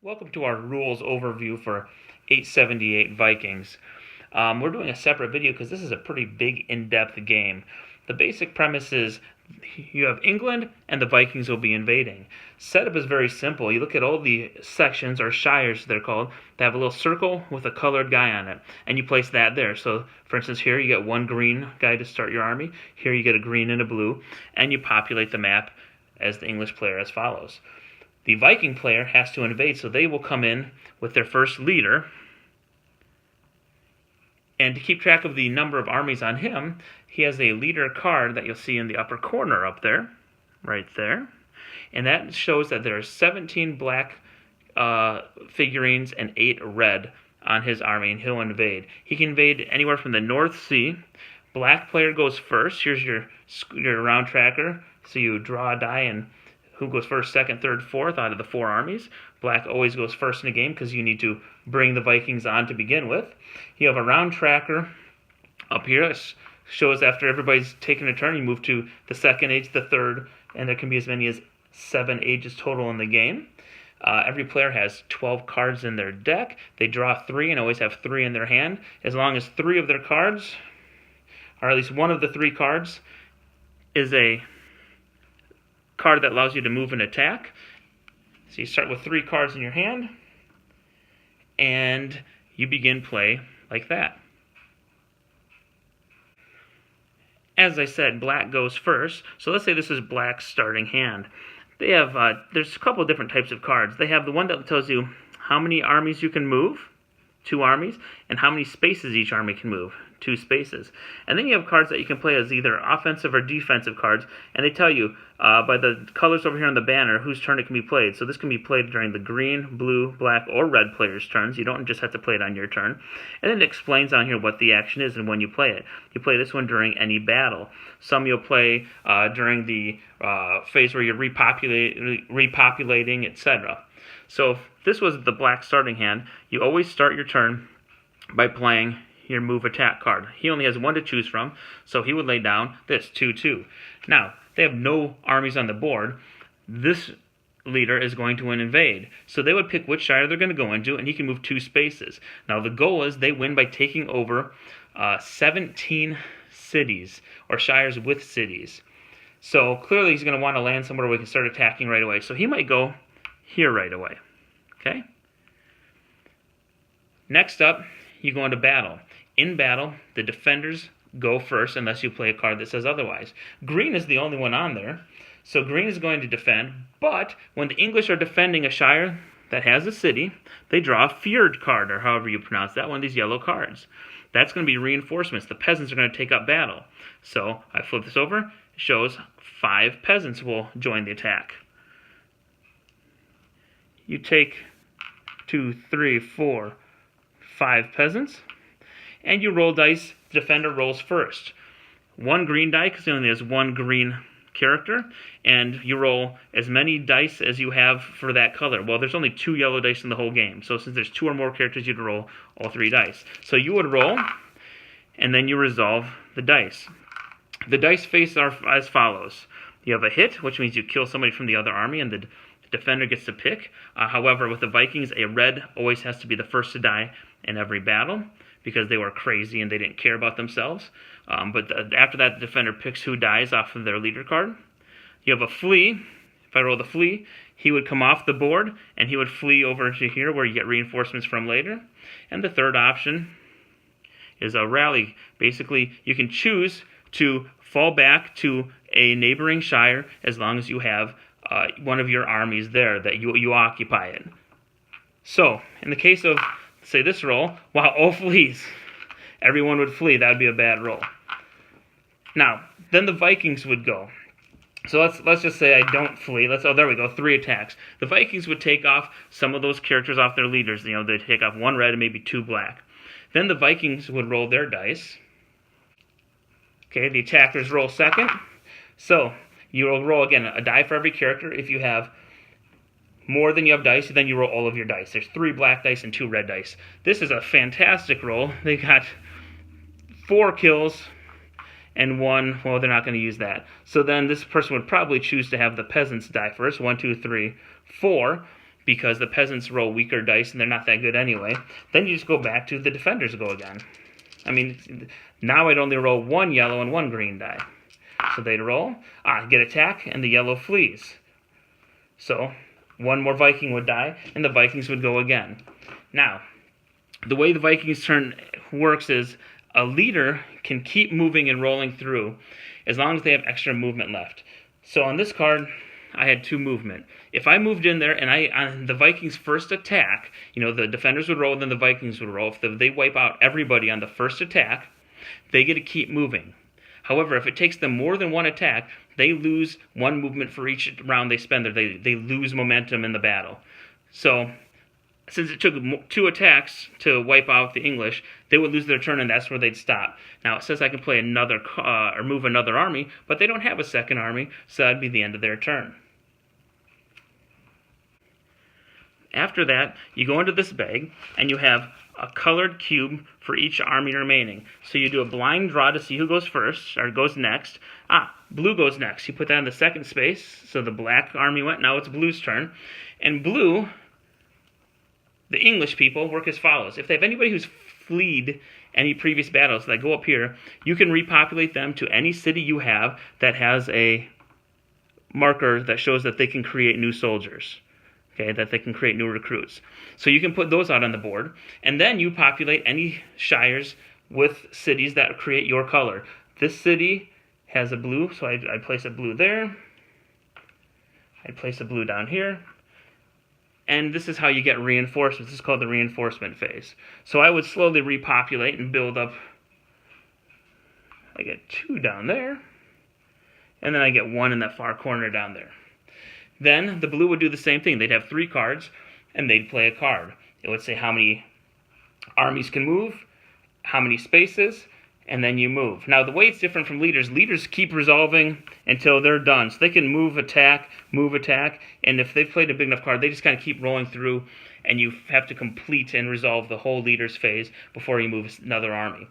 Welcome to our rules overview for 878 Vikings. We're doing a separate video because this is a pretty big, in-depth game. The basic premise is you have England and the Vikings will be invading. Setup is very simple. You look at all the sections, or shires they're called, that have a little circle with a colored guy on it, and you place that there. So, for instance, here you get one green guy to start your army. Here you get a green and a blue, and you populate the map as the English player as follows. The Viking player has to invade, so they will come in with their first leader. And to keep track of the number of armies on him, he has a leader card that you'll see in the upper corner up there, right there. And that shows that there are 17 black figurines and 8 red on his army, and he'll invade. He can invade anywhere from the North Sea. Black player goes first. Here's your round tracker. So you draw a die and who goes first, second, third, fourth out of the 4 armies. Black always goes first in the game because you need to bring the Vikings on to begin with. You have a round tracker up here that shows after everybody's taken a turn, you move to the second age, the third, and there can be as many as 7 ages total in the game. Every player has 12 cards in their deck. They draw 3 and always have 3 in their hand. As long as 3 of their cards, or at least one of the 3 cards, is a card that allows you to move and attack. So you start with 3 cards in your hand, and you begin play like that. As I said, black goes first. So let's say this is black's starting hand. They have there's a couple of different types of cards. They have the one that tells you how many armies you can move, 2 armies, and how many spaces each army can move, 2 spaces. And then you have cards that you can play as either offensive or defensive cards, and they tell you by the colors over here on the banner whose turn it can be played. So this can be played during the green, blue, black, or red player's turns. You don't just have to play it on your turn. And then it explains on here what the action is and when you play it. You play this one during any battle. Some you'll play during the phase where you're repopulating, etc. So if this was the black starting hand, you always start your turn by playing your move attack card. He only has 1 to choose from, so he would lay down this 2-2. Now, they have no armies on the board. This leader is going to invade. So they would pick which shire they're going to go into, and he can move 2 spaces. Now, the goal is they win by taking over 17 cities, or shires with cities. So clearly he's going to want to land somewhere where we can start attacking right away. So he might go here right away. Okay? Next up, you go into battle. In battle, the defenders go first unless you play a card that says otherwise. Green is the only one on there, so green is going to defend, but when the English are defending a shire that has a city, they draw a feared card, or however you pronounce that, one of these yellow cards. That's going to be reinforcements. The peasants are going to take up battle. So I flip this over. It shows 5 peasants will join the attack. You take 2, 3, 4, 5 peasants, and you roll dice. The defender rolls first. 1 green die, because only there's 1 green character, and you roll as many dice as you have for that color. Well, there's only 2 yellow dice in the whole game, so since there's 2 or more characters, you'd roll all 3 dice. So you would roll, and then you resolve the dice. The dice face are as follows. You have a hit, which means you kill somebody from the other army, and the defender gets to pick. However, with the Vikings, a red always has to be the first to die in every battle because they were crazy and they didn't care about themselves. But after that, the defender picks who dies off of their leader card. You have a flea. If I roll the flea, he would come off the board and he would flee over to here where you get reinforcements from later. And the third option is a rally. Basically, you can choose to fall back to a neighboring shire as long as you have one of your armies there that you occupy it. So, in the case of, say, this roll, wow, all flees. Everyone would flee. That would be a bad roll. Now, then the Vikings would go. So let's just say I don't flee. Oh, there we go, 3 attacks. The Vikings would take off some of those characters off their leaders. You know, they'd take off 1 red and maybe 2 black. Then the Vikings would roll their dice. Okay, the attackers roll second. So you will roll, again, a die for every character. If you have more than you have dice, then you roll all of your dice. There's 3 black dice and 2 red dice. This is a fantastic roll. They got 4 kills and 1, well, they're not going to use that. So then this person would probably choose to have the peasants die first. 1, 2, 3, 4. because the peasants roll weaker dice and they're not that good anyway. Then you just go back to the defenders go again. I mean, now I'd only roll 1 yellow and 1 green die. So they'd roll, get attack, and the yellow flees. So 1 more Viking would die, and the Vikings would go again. Now, the way the Vikings turn works is a leader can keep moving and rolling through as long as they have extra movement left. So on this card, I had 2 movement. If I moved in there and on the Vikings' first attack, the defenders would roll, then the Vikings would roll. If they wipe out everybody on the first attack, they get to keep moving. However, if it takes them more than 1 attack, they lose 1 movement for each round they spend there. They lose momentum in the battle. So since it took 2 attacks to wipe out the English, they would lose their turn, and that's where they'd stop. Now, it says I can play another or move another army, but they don't have a second army, so that'd be the end of their turn. After that, you go into this bag, and you have a colored cube for each army remaining. So you do a blind draw to see who goes first, or goes next. Blue goes next. You put that in the second space, so the black army went. Now it's blue's turn. And blue, the English people, work as follows. If they have anybody who's fleed any previous battles, they go up here, you can repopulate them to any city you have that has a marker that shows that they can create new soldiers. Okay, that they can create new recruits. So you can put those out on the board, and then you populate any shires with cities that create your color. This city has a blue, so I'd place a blue there. I'd place a blue down here. And this is how you get reinforcements. This is called the reinforcement phase. So I would slowly repopulate and build up. I get 2 down there, and then I get 1 in that far corner down there. Then the blue would do the same thing. They'd have 3 cards, and they'd play a card. It would say how many armies can move, how many spaces, and then you move. Now, the way it's different from leaders keep resolving until they're done. So they can move, attack, and if they've played a big enough card, they just kind of keep rolling through, and you have to complete and resolve the whole leader's phase before you move another army.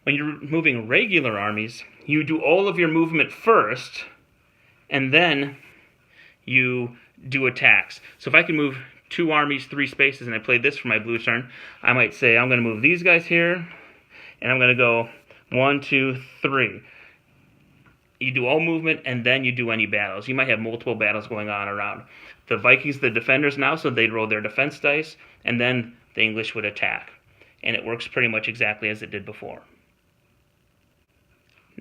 When you're moving regular armies, you do all of your movement first, and then you do attacks. So if I can move 2 armies, 3 spaces, and I played this for my blue turn, I might say I'm going to move these guys here, and I'm going to go 1, 2, 3. You do all movement, and then you do any battles. You might have multiple battles going on around. The Vikings, the defenders now, so they'd roll their defense dice, and then the English would attack. And it works pretty much exactly as it did before.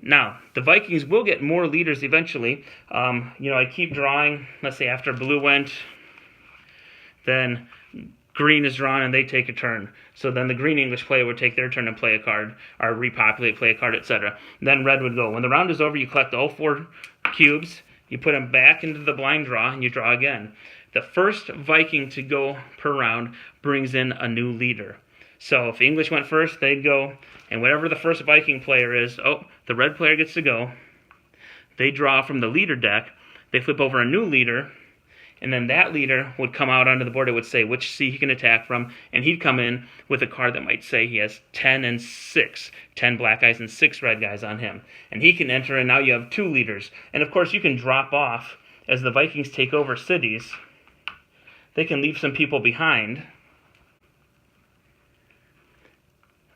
Now, the Vikings will get more leaders eventually. I keep drawing. Let's say after blue went, then green is drawn and they take a turn. So then the green English player would take their turn and play a card, or repopulate, play a card, etc. Then red would go. When the round is over, you collect all 4 cubes, you put them back into the blind draw, and you draw again. The first Viking to go per round brings in a new leader. So if the English went first, they'd go, and whatever the first Viking player is, the red player gets to go. They draw from the leader deck, they flip over a new leader, and then that leader would come out onto the board. It would say which C he can attack from, and he'd come in with a card that might say he has 10 and 6, 10 black guys and 6 red guys on him. And he can enter, and now you have 2 leaders. And of course, you can drop off as the Vikings take over cities. They can leave some people behind.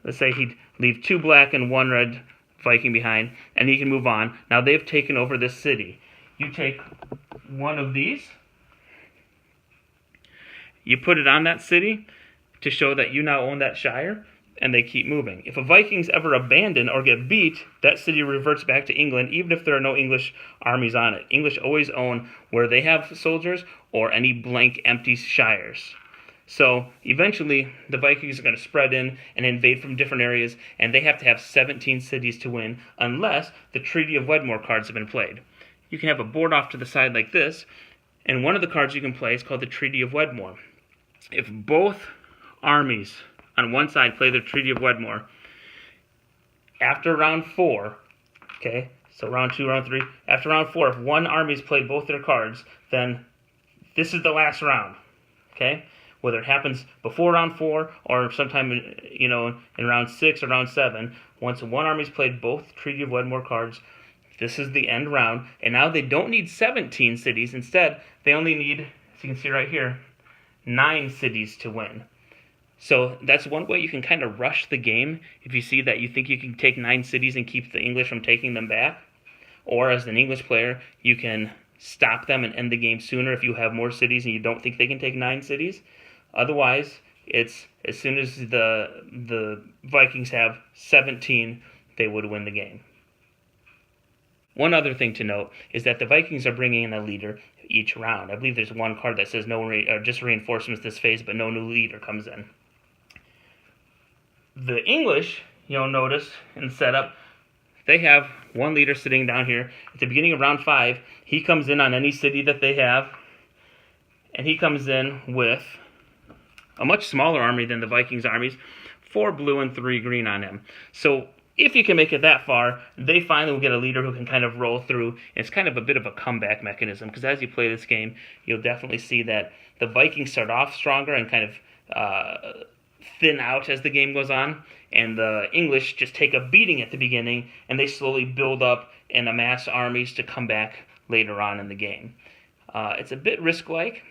Let's say he'd leave 2 black and 1 red Viking behind, and he can move on. Now they've taken over this city. You take one of these, you put it on that city to show that you now own that shire, and they keep moving. If a Viking's ever abandoned or get beat, that city reverts back to England, even if there are no English armies on it. English always own where they have soldiers or any blank empty shires. So eventually, the Vikings are going to spread in and invade from different areas, and they have to have 17 cities to win, unless the Treaty of Wedmore cards have been played. You can have a board off to the side like this, and one of the cards you can play is called the Treaty of Wedmore. If both armies on one side play the Treaty of Wedmore, after round 4, okay, so round 2, round 3, after round 4, if one army's played both their cards, then this is the last round, okay? Whether it happens before round 4 or sometime in round 6 or round 7, once one army's played both Treaty of Wedmore cards, this is the end round. And now they don't need 17 cities. Instead, they only need, as you can see right here, 9 cities to win. So that's one way you can kind of rush the game if you see that you think you can take 9 cities and keep the English from taking them back. Or as an English player, you can stop them and end the game sooner if you have more cities and you don't think they can take 9 cities. Otherwise, it's as soon as the Vikings have 17, they would win the game. One other thing to note is that the Vikings are bringing in a leader each round. I believe there's one card that says just reinforcements this phase, but no new leader comes in. The English, you'll notice in setup, they have one leader sitting down here. At the beginning of round 5, he comes in on any city that they have, and he comes in with a much smaller army than the Vikings' armies, 4 blue and 3 green on him. So if you can make it that far, they finally will get a leader who can kind of roll through. It's kind of a bit of a comeback mechanism, because as you play this game, you'll definitely see that the Vikings start off stronger and kind of thin out as the game goes on, and the English just take a beating at the beginning, and they slowly build up and amass armies to come back later on in the game. It's a bit risk-like,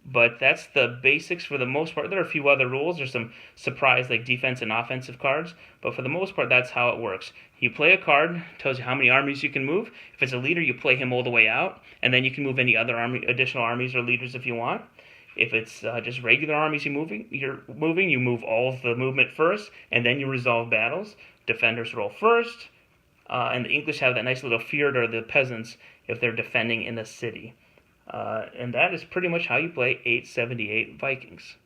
but that's the basics for the most part. There are a few other rules. There's some surprise like defense and offensive cards, but for the most part, that's how it works. You play a card, tells you how many armies you can move. If it's a leader, you play him all the way out, and then you can move any other additional armies or leaders if you want. If it's just regular armies you move all of the movement first, and then you resolve battles. Defenders roll first, and the English have that nice little feared or the peasants if they're defending in a city. And that is pretty much how you play 878 Vikings.